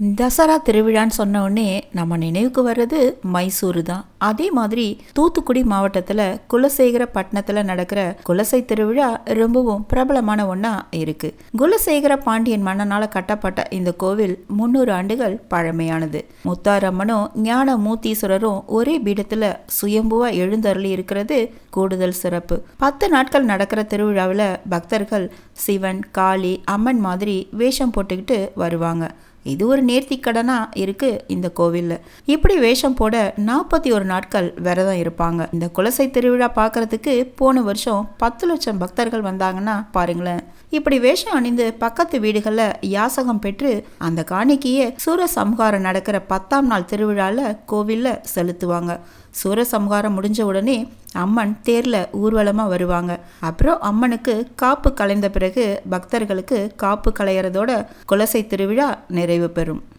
தசரா திருவிழான்னு சொன்ன உடனே நம்ம நினைவுக்கு வர்றது மைசூரு தான். அதே மாதிரி தூத்துக்குடி மாவட்டத்தில் குலசேகரப்பட்டினத்தில் நடக்கிற குலசை திருவிழா ரொம்பவும் பிரபலமான ஒன்றா இருக்கு. குலசேகர பாண்டியன் மன்னனால் கட்டப்பட்ட இந்த கோவில் 300 ஆண்டுகள் பழமையானது. முத்தாரம்மனும் ஞான மூர்த்தீஸ்வரரும் ஒரே பீடத்தில் சுயம்புவா எழுந்தருளி இருக்கிறது கூடுதல் சிறப்பு. 10 நாட்கள் நடக்கிற திருவிழாவில் பக்தர்கள் சிவன், காளி, அம்மன் மாதிரி வேஷம் போட்டுக்கிட்டு வருவாங்க. இது ஒரு நேர்த்திக்கடனா இருக்கு இந்த கோவில்ல. இப்படி வேஷம் போட 41 நாட்கள் விரதம் இருப்பாங்க. இந்த குலசை திருவிழா பார்க்கறதுக்கு போன வருஷம் 10 லட்சம் பக்தர்கள் வந்தாங்கன்னா பாருங்களேன். இப்படி வேஷம் அணிந்து பக்கத்து வீடுகள்ல யாசகம் பெற்று அந்த காணிக்கையை சூரசம்ஹாரம் நடக்கிற 10ஆம் நாள் திருவிழால கோவில்ல செலுத்துவாங்க. சூரசம்ஹாரம் முடிஞ்ச உடனே அம்மன் தேர்ல ஊர்வலமா வருவாங்க. அப்புறம் அம்மனுக்கு காப்பு கலைந்த பிறகு பக்தர்களுக்கு காப்பு கலையறதோட குலசை திருவிழா நிறைவு பெறும்.